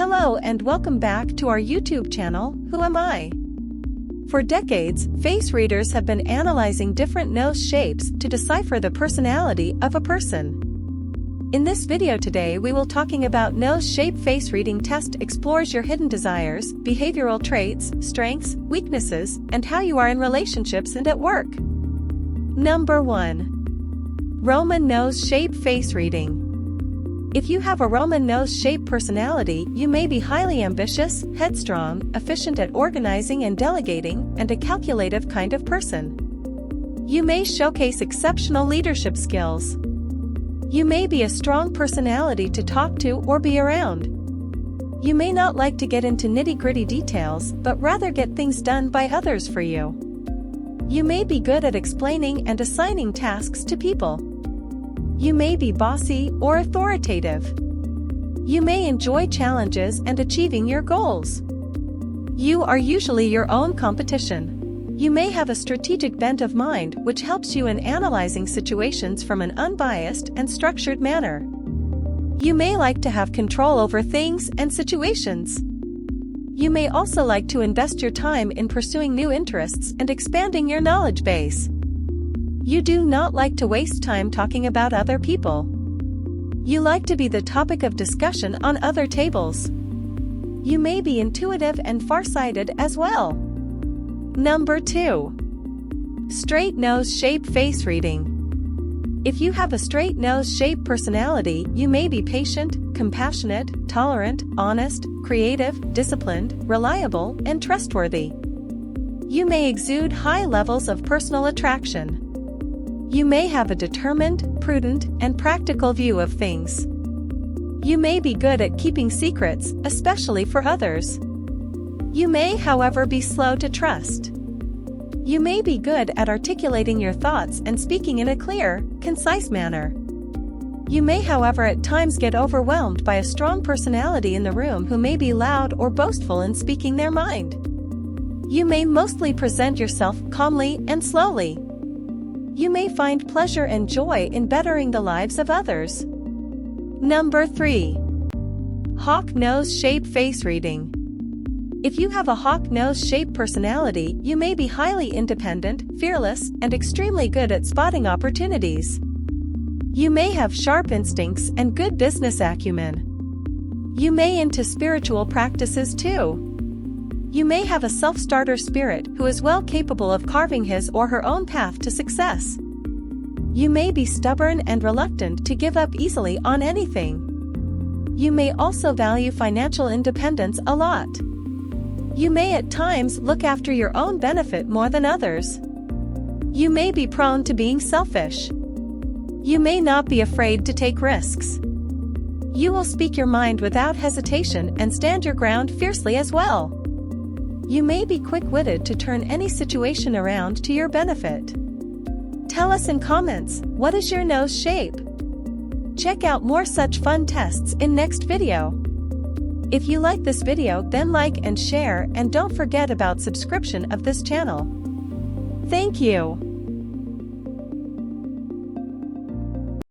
Hello and welcome back to our YouTube channel, Who Am I? For decades, face readers have been analyzing different nose shapes to decipher the personality of a person. In this video today we will talking about nose shape face reading test explores your hidden desires, behavioral traits, strengths, weaknesses, and how you are in relationships and at work. Number 1. Roman nose shape face reading. If you have a Roman nose-shaped personality, you may be highly ambitious, headstrong, efficient at organizing and delegating, and a calculative kind of person. You may showcase exceptional leadership skills. You may be a strong personality to talk to or be around. You may not like to get into nitty-gritty details, but rather get things done by others for you. You may be good at explaining and assigning tasks to people. You may be bossy or authoritative. You may enjoy challenges and achieving your goals. You are usually your own competition. You may have a strategic bent of mind which helps you in analyzing situations from an unbiased and structured manner. You may like to have control over things and situations. You may also like to invest your time in pursuing new interests and expanding your knowledge base. You do not like to waste time talking about other people. You like to be the topic of discussion on other tables. You may be intuitive and farsighted as well. Number 2. Straight nose shape face reading. If you have a straight nose shape personality, you may be patient, compassionate, tolerant, honest, creative, disciplined, reliable, and trustworthy. You may exude high levels of personal attraction. You may have a determined, prudent, and practical view of things. You may be good at keeping secrets, especially for others. You may, however, be slow to trust. You may be good at articulating your thoughts and speaking in a clear, concise manner. You may, however, at times get overwhelmed by a strong personality in the room who may be loud or boastful in speaking their mind. You may mostly present yourself calmly and slowly. You may find pleasure and joy in bettering the lives of others. Number 3. Hawk nose shape face reading. If you have a hawk nose shape personality, you may be highly independent, fearless, and extremely good at spotting opportunities. You may have sharp instincts and good business acumen. You may into spiritual practices too. You may have a self-starter spirit who is well capable of carving his or her own path to success. You may be stubborn and reluctant to give up easily on anything. You may also value financial independence a lot. You may at times look after your own benefit more than others. You may be prone to being selfish. You may not be afraid to take risks. You will speak your mind without hesitation and stand your ground fiercely as well. You may be quick-witted to turn any situation around to your benefit. Tell us in comments, what is your nose shape? Check out more such fun tests in next video. If you like this video, then like and share, and don't forget about subscription of this channel. Thank you.